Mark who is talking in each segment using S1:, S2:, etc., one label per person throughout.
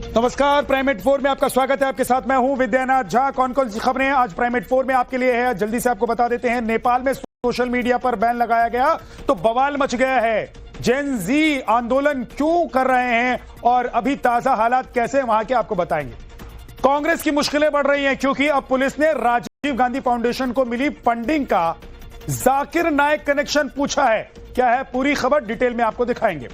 S1: नमस्कार, प्राइमेट 4 में आपका स्वागत है। आपके साथ मैं हूं विद्यानाथ झा। कौन कौन सी खबरें आज प्राइमेट 4 में आपके लिए है, जल्दी से आपको बता देते हैं। नेपाल में सोशल मीडिया पर बैन लगाया गया तो बवाल मच गया है। जेन जी आंदोलन क्यों कर रहे हैं और अभी ताजा हालात कैसे हैं वहां के आपको बताएंगे। कांग्रेस की मुश्किलें बढ़ रही हैं क्योंकि अब पुलिस ने राजीव गांधी फाउंडेशन को मिली फंडिंग का जाकिर नायक कनेक्शन पूछा है। क्या है पूरी खबर, डिटेल में आपको दिखाएंगे।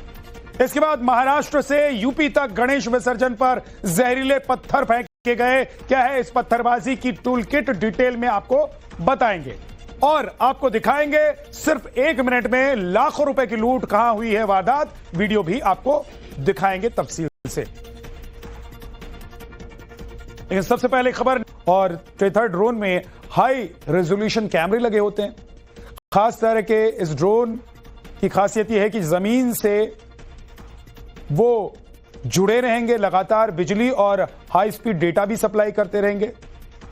S1: इसके बाद महाराष्ट्र से यूपी तक गणेश विसर्जन पर जहरीले पत्थर फेंके गए। क्या है इस पत्थरबाजी की टूल किट, डिटेल में आपको बताएंगे और आपको दिखाएंगे सिर्फ 1 मिनट में लाखों रुपए की लूट कहां हुई है वारदात, वीडियो भी आपको दिखाएंगे तफसील से। लेकिन सबसे पहले खबर, और ट्रेथर ड्रोन में हाई रेजोल्यूशन कैमरे लगे होते हैं। खास तरह के इस ड्रोन की खासियत यह है कि जमीन से वो जुड़े रहेंगे, लगातार बिजली और हाई स्पीड डेटा भी सप्लाई करते रहेंगे।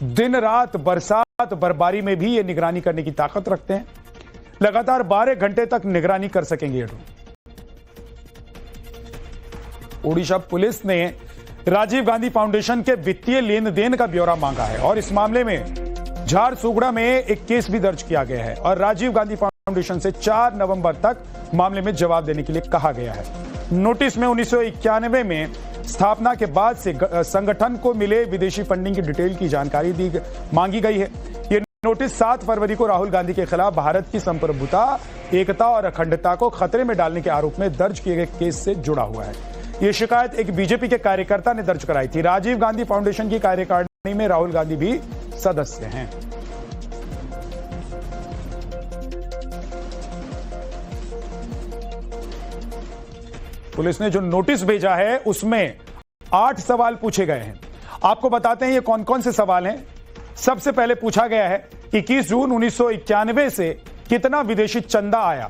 S1: दिन रात, बरसात, बर्फबारी में भी ये निगरानी करने की ताकत रखते हैं। लगातार 12 घंटे तक निगरानी कर सकेंगे ये ड्रोन। ओडिशा पुलिस ने राजीव गांधी फाउंडेशन के वित्तीय लेन देन का ब्यौरा मांगा है और इस मामले में झारसुगुड़ा में एक केस भी दर्ज किया गया है और राजीव गांधी फाउंडेशन से 4 नवंबर तक मामले में जवाब देने के लिए कहा गया है। नोटिस में 1991 में स्थापना के बाद से संगठन को मिले विदेशी फंडिंग की डिटेल की जानकारी मांगी गई है। यह नोटिस 7 फरवरी को राहुल गांधी के खिलाफ भारत की संप्रभुता, एकता और अखंडता को खतरे में डालने के आरोप में दर्ज किए गए केस से जुड़ा हुआ है। यह शिकायत एक बीजेपी के कार्यकर्ता ने दर्ज कराई थी। राजीव गांधी फाउंडेशन की कार्यकारिणी में राहुल गांधी भी सदस्य हैं। पुलिस ने जो नोटिस भेजा है उसमें 8 सवाल पूछे गए हैं। आपको बताते हैं ये कौन कौन से सवाल हैं। सबसे पहले पूछा गया है 21 जून 1991 से कितना विदेशी चंदा आया,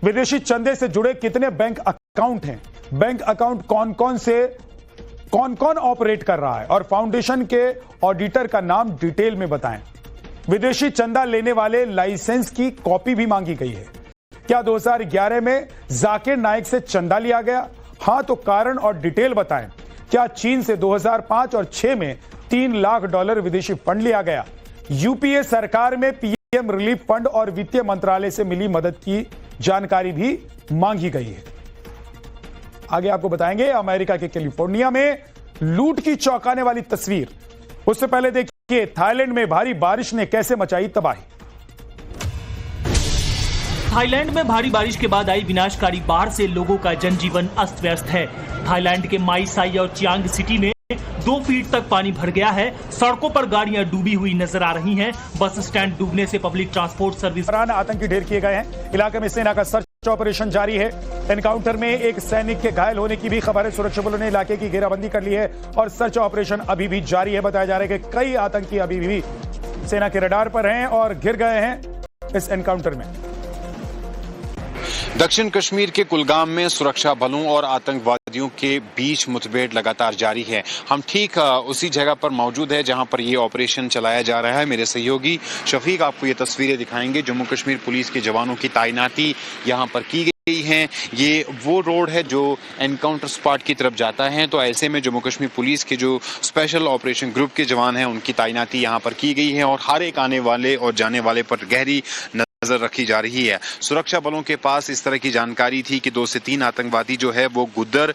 S1: विदेशी चंदे से जुड़े कितने बैंक अकाउंट हैं, बैंक अकाउंट कौन कौन ऑपरेट कर रहा है और फाउंडेशन के ऑडिटर का नाम डिटेल में बताएं। विदेशी चंदा लेने वाले लाइसेंस की कॉपी भी मांगी गई है। क्या 2011 में जाकिर नायक से चंदा लिया गया? हां तो कारण और डिटेल बताएं। क्या चीन से 2005 और 6 में $3 लाख विदेशी फंड लिया गया? यूपीए सरकार में पीएम रिलीफ फंड और वित्त मंत्रालय से मिली मदद की जानकारी भी मांगी गई है। आगे आपको बताएंगे अमेरिका के कैलिफोर्निया में लूट की चौंकाने वाली तस्वीर। उससे पहले देखिए थाईलैंड में भारी बारिश ने कैसे मचाई तबाही।
S2: थाईलैंड में भारी बारिश के बाद आई विनाशकारी बाढ़ से लोगों का जनजीवन अस्त व्यस्त है। थाईलैंड के माई साई और चियांग सिटी में 2 फीट तक पानी भर गया है। सड़कों पर गाड़ियां डूबी हुई नजर आ रही हैं। बस स्टैंड डूबने से पब्लिक ट्रांसपोर्ट सर्विस आतंकी ढेर किए गए हैं। इलाके में सेना का सर्च ऑपरेशन जारी है। एनकाउंटर में एक सैनिक के घायल होने की भी खबर है। सुरक्षा बलों ने इलाके की घेराबंदी कर ली है और सर्च ऑपरेशन अभी भी जारी है। बताया जा रहा है कि कई आतंकी अभी भी सेना के रडार पर हैं और घिर गए हैं इस एनकाउंटर में।
S3: दक्षिण कश्मीर के कुलगाम में सुरक्षा बलों और आतंकवादियों के बीच मुठभेड़ लगातार जारी है। हम ठीक उसी जगह पर मौजूद है जहां पर ये ऑपरेशन चलाया जा रहा है। मेरे सहयोगी शफीक आपको ये तस्वीरें दिखाएंगे। जम्मू कश्मीर पुलिस के जवानों की तैनाती यहां पर की गई है। ये वो रोड है जो एनकाउंटर स्पॉट की तरफ जाता है, तो ऐसे में जम्मू कश्मीर पुलिस के जो स्पेशल ऑपरेशन ग्रुप के जवान हैं उनकी तैनाती यहां पर की गई है और हर एक आने वाले और जाने वाले पर गहरी नजर रखी जा रही है। सुरक्षा बलों के पास इस तरह की जानकारी थी कि 2 से 3 आतंकवादी जो है वो गुदर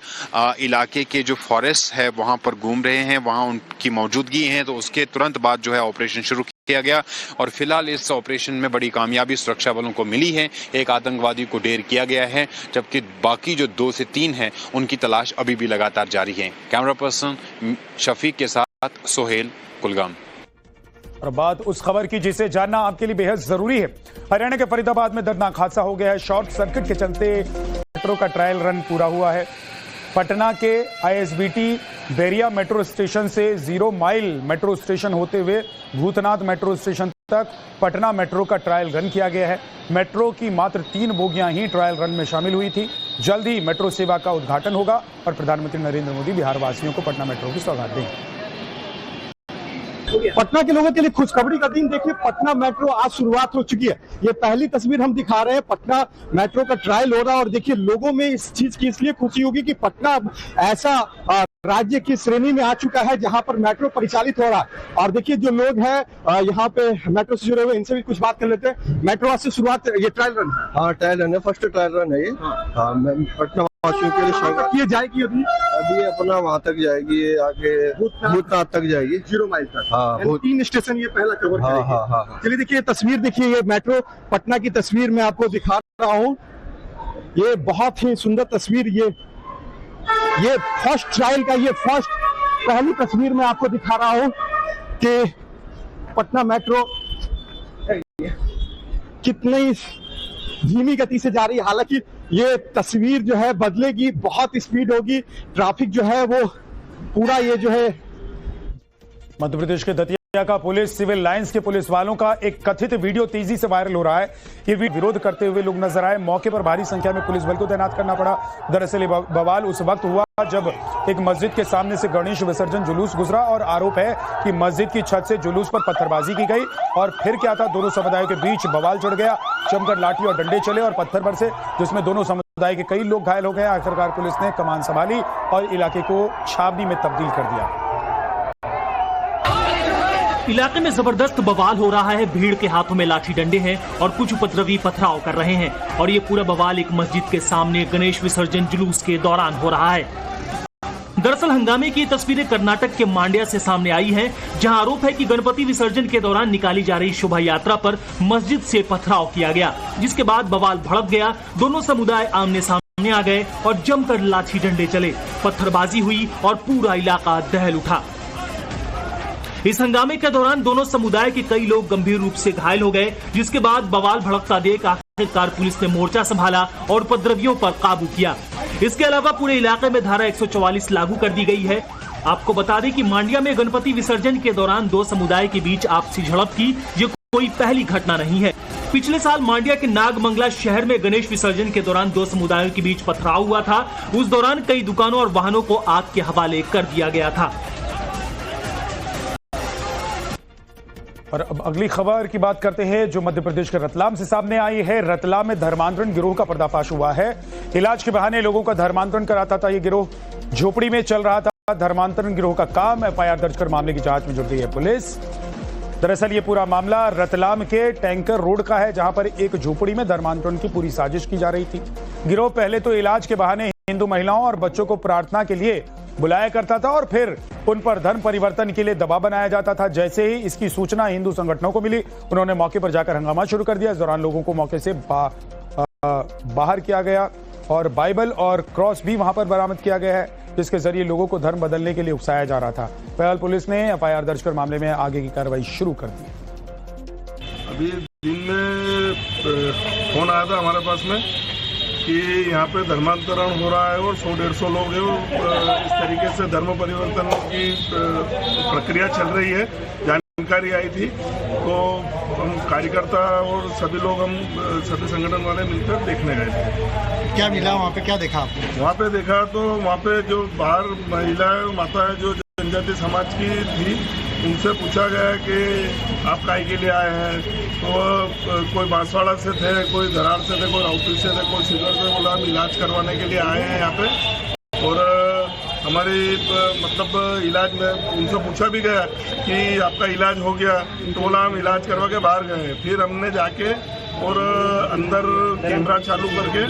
S3: इलाके के जो फॉरेस्ट है वहां पर घूम रहे हैं, वहां उनकी मौजूदगी है। तो उसके तुरंत बाद जो है ऑपरेशन शुरू किया गया और फिलहाल इस ऑपरेशन में बड़ी कामयाबी सुरक्षा बलों को मिली है। एक आतंकवादी को ढेर किया गया है जबकि बाकी जो 2 से 3 हैं उनकी तलाश अभी भी लगातार जारी है। कैमरा पर्सन शफीक के साथ सोहेल, कुलगाम।
S1: और बात उस खबर की जिसे जानना आपके लिए बेहद जरूरी है। हरियाणा के फरीदाबाद में दर्दनाक हादसा हो गया है। शॉर्ट सर्किट के चलते मेट्रो का ट्रायल रन पूरा हुआ है। पटना के आईएसबीटी बैरिया मेट्रो स्टेशन से 0 माइल मेट्रो स्टेशन होते हुए भूतनाथ मेट्रो स्टेशन तक पटना मेट्रो का ट्रायल रन किया गया है। मेट्रो की मात्र 3 बोगियां ही ट्रायल रन में शामिल हुई थी। जल्द ही मेट्रो सेवा का उद्घाटन होगा और प्रधानमंत्री नरेंद्र मोदी बिहार वासियों को पटना मेट्रो की सौगात देंगे।
S4: पटना के लोगों के लिए खुशखबरी का दिन। देखिए, पटना मेट्रो आज शुरुआत हो चुकी है। ये पहली तस्वीर हम दिखा रहे हैं, पटना मेट्रो का ट्रायल हो रहा है। और देखिए, लोगों में इस चीज की इसलिए खुशी होगी कि पटना ऐसा राज्य की श्रेणी में आ चुका है जहां पर मेट्रो परिचालित हो रहा है। और देखिए, जो लोग हैं यहाँ पे मेट्रो से जुड़े हुए, इनसे भी कुछ बात कर लेते हैं। मेट्रो आज से शुरुआत, ये ट्रायल रन है?
S5: हाँ, ट्रायल रन है, फर्स्ट ट्रायल रन है ये। हाँ, पटना वासियों के लिए स्वागत।
S4: ये जाएगी अभी
S5: अपना वहाँ तक जाएगी, ये आगे भूतनाथ तक जाएगी,
S4: 0 माइल तक।
S5: हाँ,
S4: 3 स्टेशन ये पहला कवर करेगी।
S5: हाँ।
S4: चलिए देखिए, तस्वीर देखिए, ये मेट्रो पटना की तस्वीर मैं आपको दिखा रहा हूँ। ये बहुत ही सुंदर तस्वीर, ये फर्स्ट ट्रायल का, ये फर्स्ट पहली तस्वीर मैं आपको दिखा रहा हूँ कि पटना मेट्रो कितनी धीमी गति से जा रही है। हालांकि ये तस्वीर जो है बदलेगी, बहुत स्पीड होगी, ट्रैफिक जो है वो पूरा ये जो है।
S1: मध्य प्रदेश के दतिया का पुलिस सिविल लाइंस के पुलिस वालों का एक कथित वीडियो तेजी से वायरल हो रहा है। ये विरोध करते हुए लोग नजर आए। मौके पर भारी संख्या में पुलिस बल को तैनात करना पड़ा। दरअसल ये बवाल उस वक्त हुआ जब एक मस्जिद के सामने से गणेश विसर्जन जुलूस गुजरा और आरोप है कि मस्जिद की छत से जुलूस पर पत्थरबाजी की गई। और फिर क्या था, दोनों समुदायों के बीच बवाल चढ़ गया। जमकर लाठी और डंडे चले और पत्थर बरसे, जिसमें दोनों समुदाय के कई लोग घायल हो गए। आखिरकार पुलिस ने कमान संभाली और इलाके को छावनी में तब्दील कर दिया।
S2: इलाके में जबरदस्त बवाल हो रहा है। भीड़ के हाथों में लाठी डंडे हैं और कुछ उपद्रवी पथराव कर रहे हैं। और ये पूरा बवाल एक मस्जिद के सामने गणेश विसर्जन जुलूस के दौरान हो रहा है। दरअसल हंगामे की तस्वीरें कर्नाटक के मांड्या से सामने आई हैं, जहां आरोप है कि गणपति विसर्जन के दौरान निकाली जा रही शोभा यात्रा पर मस्जिद से पथराव किया गया, जिसके बाद बवाल भड़क गया। दोनों समुदाय आमने सामने आ गए और जमकर लाठी डंडे चले, पत्थरबाजी हुई और पूरा इलाका दहल उठा। इस हंगामे के दौरान दोनों समुदाय के कई लोग गंभीर रूप से घायल हो गए, जिसके बाद बवाल भड़कता देख आखिरकार पुलिस ने मोर्चा संभाला और उपद्रवियों पर काबू किया। इसके अलावा पूरे इलाके में धारा 144 लागू कर दी गई है। आपको बता दें कि मांड्या में गणपति विसर्जन के दौरान दो समुदाय के बीच आपसी झड़प की ये कोई पहली घटना नहीं है। पिछले साल मांड्या के नागमंगला शहर में गणेश विसर्जन के दौरान दो समुदायों के बीच पथराव हुआ था। उस दौरान कई दुकानों और वाहनों को आग के हवाले कर दिया गया था।
S1: और अब अगली खबर की बात करते हैं, जो मध्य प्रदेश के रतलाम से सामने आई है। रतलाम में धर्मांतरण गिरोह का पर्दाफाश हुआ है। इलाज के बहाने लोगों का धर्मांतरण कराता था ये गिरोह। झोपड़ी में चल रहा था धर्मांतरण गिरोह का काम। एफआईआर दर्ज कर मामले की जांच में जुट गई है पुलिस। दरअसल ये पूरा मामला रतलाम के टैंकर रोड का है, जहां पर एक झोपड़ी में धर्मांतरण की पूरी साजिश की जा रही थी। गिरोह पहले तो इलाज के बहाने हिंदू महिलाओं और बच्चों को प्रार्थना के लिए बुलाया करता था और फिर उन पर धर्म परिवर्तन के लिए दबाव बनाया जाता था। जैसे ही इसकी सूचना हिंदू संगठनों को मिली, उन्होंने मौके पर जाकर हंगामा शुरू कर दिया। इस दौरान लोगों को मौके से बाहर किया गया और बाइबल और क्रॉस भी वहां पर बरामद किया गया है, जिसके जरिए लोगों को धर्म बदलने के लिए उकसाया जा रहा था। फिलहाल पुलिस ने एफआईआर दर्ज कर मामले में आगे की कार्रवाई शुरू कर दी।
S6: अभी दिन में फोन आया था हमारे पास में कि यहाँ पे धर्मांतरण हो रहा है और 100-150 लोग हैं। इस तरीके से धर्म परिवर्तन की प्रक्रिया चल रही है। जानकारी आई थी तो हम कार्यकर्ता और सभी लोग, हम सभी संगठन वाले मिलकर देखने गए थे।
S4: क्या मिला वहाँ पे, क्या देखा आपने?
S6: वहाँ पे देखा तो वहाँ पे जो बाहर महिलाएं माताएं जो जनजाति समाज की थी, उनसे पूछा गया कि आप काय के लिए आए हैं। तो कोई बांसवाड़ा से थे, कोई धरार से थे, कोई राउटी से थे, कोई सिगर से। बोला हम इलाज करवाने के लिए आए हैं यहाँ पे। और हमारी मतलब इलाज में उनसे पूछा भी गया कि आपका इलाज हो गया, तो बोला हम इलाज करवा के बाहर गए। फिर हमने जाके और अंदर कैमरा चालू करके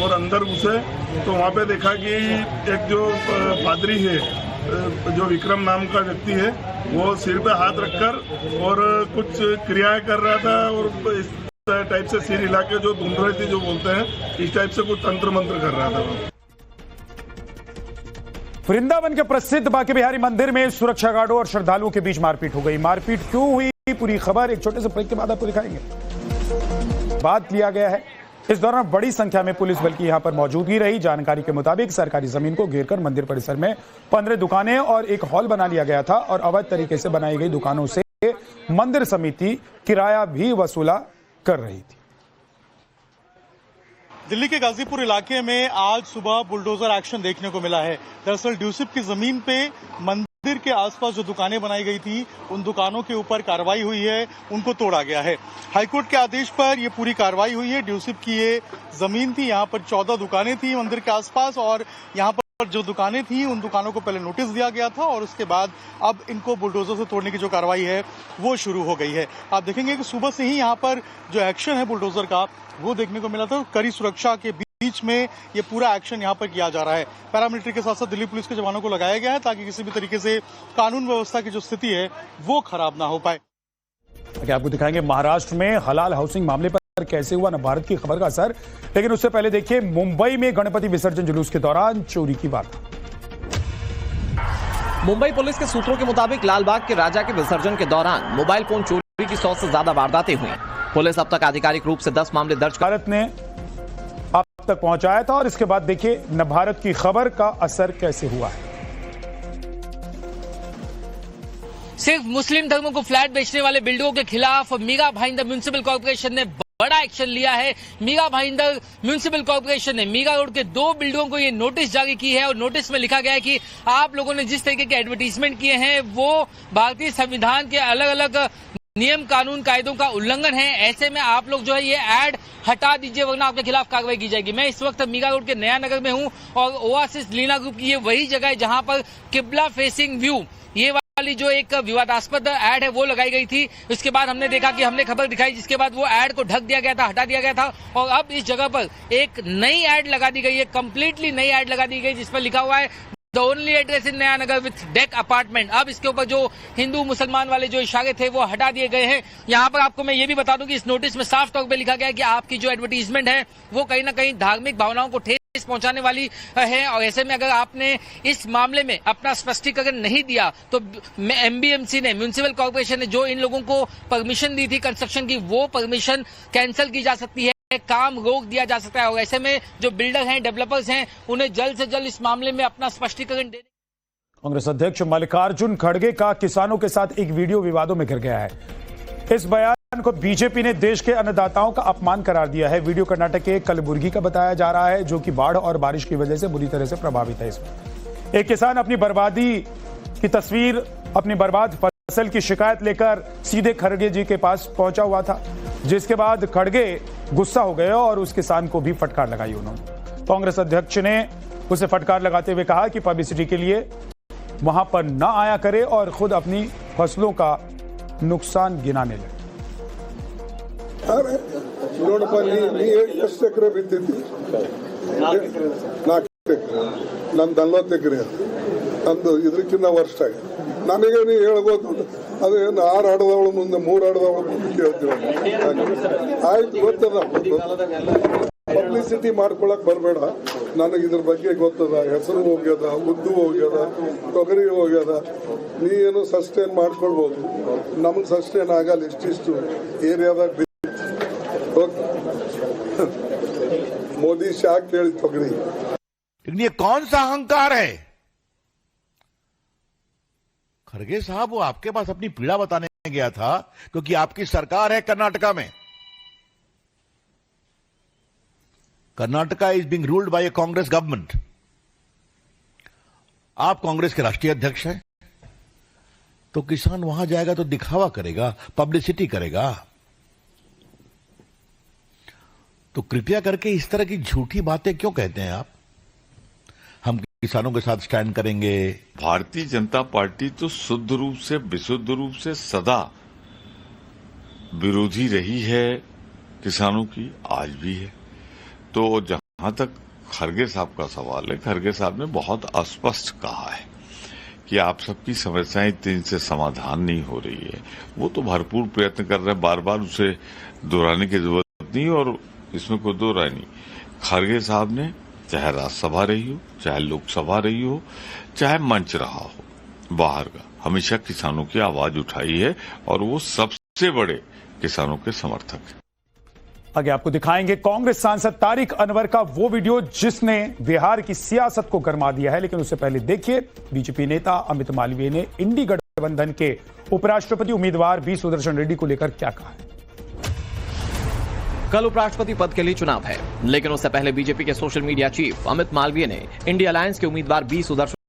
S6: और अंदर घुसे तो वहाँ पे देखा कि एक जो पादरी है, जो विक्रम नाम का व्यक्ति है, वो सिर पे हाथ रखकर और कुछ क्रियाएं कर रहा था और इस टाइप से सिर हिला के जो धुन रही थी, जो बोलते हैं, इस टाइप से कुछ तंत्र मंत्र कर रहा था।
S1: वृंदावन के प्रसिद्ध बांके बिहारी मंदिर में सुरक्षा गार्डों और श्रद्धालुओं के बीच मारपीट हो गई। मारपीट क्यों हुई, पूरी खबर एक छोटे से ब्रेक के बाद आपको दिखाएंगे। बात लिया गया है, इस दौरान बड़ी संख्या में पुलिस बल की यहां पर मौजूदगी रही। जानकारी के मुताबिक सरकारी जमीन को घेरकर मंदिर परिसर में 15 दुकानें और एक हॉल बना लिया गया था और अवैध तरीके से बनाई गई दुकानों से मंदिर समिति किराया भी वसूला कर रही थी।
S7: दिल्ली के गाजीपुर इलाके में आज सुबह बुलडोजर एक्शन देखने को मिला है। दरअसल ड्यूसिप की जमीन पे मंदिर मंदिर के आसपास जो दुकानें बनाई गई थी उन दुकानों के ऊपर कार्रवाई हुई है, उनको तोड़ा गया है। हाईकोर्ट के आदेश पर ये पूरी कार्रवाई हुई है। ड्यूसिप की ये जमीन थी, यहाँ पर 14 दुकानें थी मंदिर के आसपास और यहाँ पर जो दुकानें थी उन दुकानों को पहले नोटिस दिया गया था और उसके बाद अब इनको बुलडोजर से तोड़ने की जो कार्रवाई है वो शुरू हो गई है। आप देखेंगे कि सुबह से ही यहाँ पर जो एक्शन है बुलडोजर का वो देखने को मिला था। कड़ी सुरक्षा के बीच में ये पूरा एक्शन यहाँ पर किया जा रहा है। पैरामिलिट्री के साथ साथ दिल्ली पुलिस के जवानों को लगाया गया है ताकि किसी भी तरीके से कानून व्यवस्था की जो स्थिति है वो खराब ना हो पाए।
S1: आपको दिखाएंगे महाराष्ट्र में हलाल हाउसिंग मामले पर कैसे हुआ न भारत की खबर का असर, लेकिन उससे पहले देखिए मुंबई में गणपति विसर्जन जुलूस के दौरान चोरी की बात।
S8: मुंबई पुलिस के सूत्रों के मुताबिक लालबाग के राजा के विसर्जन के दौरान मोबाइल फोन चोरी की 100 से ज्यादा वारदातें हुई। पुलिस अब तक आधिकारिक रूप से 10 मामले दर्ज
S1: भारत ने अब तक पहुंचाया था और इसके बाद देखिए न भारत की खबर का असर कैसे हुआ है।
S9: सिर्फ मुस्लिम धर्मों को फ्लैट बेचने वाले बिल्डरों के खिलाफ मीरा भाईंदर म्युनिसिपल कॉर्पोरेशन ने बड़ा एक्शन लिया है। मीरा भाईंदर म्युनिसिपल कॉर्पोरेशन ने मीरा रोड के 2 बिल्डरों को ये नोटिस जारी की है और नोटिस में लिखा गया है कि आप लोगों ने जिस तरीके के एडवर्टीजमेंट किए हैं वो भारतीय संविधान के अलग अलग नियम कानून कायदों का उल्लंघन है। ऐसे में आप लोग जो है ये एड हटा दीजिए वरना आपके खिलाफ कार्रवाई की जाएगी। मैं इस वक्त मीरा रोड के नया नगर में हूं और ओआसिस लीना ग्रुप की ये वही जगह है जहां पर किबला फेसिंग व्यू ये वाली जो एक विवादास्पद एड है वो लगाई गई थी। उसके बाद हमने देखा कि हमने खबर दिखाई, जिसके बाद वो एड को ढक दिया गया था, हटा दिया गया था और अब इस जगह पर एक नई एड लगा दी गई है, कंप्लीटली नई एड लगा दी गई जिस पर लिखा हुआ है द ओनली एड्रेस इन नया नगर विथ डेक अपार्टमेंट। अब इसके ऊपर जो हिंदू मुसलमान वाले जो इशारे थे वो हटा दिए गए हैं। यहाँ पर आपको मैं ये भी बता दूं कि इस नोटिस में साफ तौर पे लिखा गया है कि आपकी जो एडवर्टीजमेंट है वो कहीं ना कहीं धार्मिक भावनाओं को ठेस पहुंचाने वाली है और ऐसे में अगर आपने इस मामले में अपना स्पष्टीकरण नहीं दिया तो एमबीएमसी ने म्युनिसिपल कॉर्पोरेशन ने जो इन लोगों को परमिशन दी थी कंस्ट्रक्शन की वो परमिशन कैंसिल की जा सकती है, काम रोक दिया जा सकता है और ऐसे में जो बिल्डर हैं डेवलपर्स हैं उन्हें जल्द से जल्द इस मामले में अपना स्पष्टीकरण देने।
S1: कांग्रेस अध्यक्ष मल्लिकार्जुन खड़गे का किसानों के साथ एक वीडियो विवादों में घिर गया है। इस बयान को बीजेपी ने देश के अन्नदाताओं का अपमान करार दिया है। वीडियो कर्नाटक के कलबुर्गी का बताया जा रहा है जो कि बाढ़ और बारिश की वजह से बुरी तरह से प्रभावित है। इसमें एक किसान अपनी बर्बादी की तस्वीर, अपनी बर्बाद फसल की शिकायत लेकर सीधे खड़गे जी के पास पहुंचा हुआ था, जिसके बाद खड़गे गुस्सा हो गए और उस किसान को भी फटकार लगाई उन्होंने। कांग्रेस अध्यक्ष ने उसे फटकार लगाते हुए कहा कि पब्लिसिटी के लिए वहां पर न आया करे और खुद अपनी फसलों का नुकसान गिनाने लगे।
S10: ನೋಡಪ್ಪ ನೀ ಎಷ್ಟು ಎಕರೆ ಬಿತ್ತಿದ್ದಿ? 4 ಎಕರೆ. ನಂದು 40 ಎಕರೆ. ನಂದು ಇದಕ್ಕಿಂತ ವರ್ಷ ಆಗಿದೆ. ನನಗೆ ನೀ ಹೇಳ್ಬೋದು ಅದೇನು 6 ಆಡದವಳು ಮುಂದೆ 3 ಆಡದವಳು ಮುಂದೆ ಕೇಳ್ತೀವಿ. ಆಯ್ತು ಗೊತ್ತದ, ಪಬ್ಲಿಸಿಟಿ ಮಾಡ್ಕೊಳಕ್ ಬರಬೇಡ. ನನಗೆ ಇದ್ರ ಬಗ್ಗೆ ಗೊತ್ತದ, ಹೆಸರು ಹೋಗ್ಯದ, ಉದ್ದು ಹೋಗ್ಯದ, ತೊಗರಿ ಹೋಗ್ಯದ. ನೀ ಏನು ಸಸ್ಟೈನ್ ಮಾಡ್ಕೊಳ್ಬೋದು, ನಮ್ಗೆ ಸಸ್ಟೈನ್ ಆಗಲ್ಲ. ಇಷ್ಟಿಷ್ಟು ಏರಿಯಾದಾಗ मोदी शाह केली पकड़ी।
S11: लेकिन ये कौन सा अहंकार है? खड़गे साहब वो आपके पास अपनी पीड़ा बताने गया था क्योंकि आपकी सरकार है कर्नाटका में। Karnataka is being ruled by A Congress government. आप कांग्रेस के राष्ट्रीय अध्यक्ष हैं तो किसान वहां जाएगा तो दिखावा करेगा, पब्लिसिटी करेगा। तो कृपया करके इस तरह की झूठी बातें क्यों कहते हैं आप? हम किसानों के साथ स्टैंड करेंगे।
S12: भारतीय जनता पार्टी तो शुद्ध रूप से विशुद्ध रूप से सदा विरोधी रही है किसानों की, आज भी है। तो जहां तक खड़गे साहब का सवाल है, खड़गे साहब ने बहुत अस्पष्ट कहा है कि आप सबकी समस्याएं इतनी से समाधान नहीं हो रही है। वो तो भरपूर प्रयत्न कर रहे हैं, बार बार उसे दोहराने की जरूरत नहीं और इसमें कोई दो राय नहीं। खड़गे साहब ने चाहे राज्यसभा रही हो, चाहे लोकसभा रही हो, चाहे मंच रहा हो, बाहर का हमेशा किसानों की आवाज उठाई है और वो सबसे बड़े किसानों के समर्थक हैं।
S1: आगे आपको दिखाएंगे कांग्रेस सांसद तारिक अनवर का वो वीडियो जिसने बिहार की सियासत को गरमा दिया है। लेकिन उससे पहले देखिए बीजेपी नेता अमित मालवीय ने इंडी गठबंधन के उपराष्ट्रपति उम्मीदवार बी सुदर्शन रेड्डी को लेकर क्या कहा है।
S8: कल उपराष्ट्रपति पद के लिए चुनाव है, लेकिन उससे पहले बीजेपी के social media chief Amit Malviya ने इंडिया अलायंस के उम्मीदवार बी सुदर्शन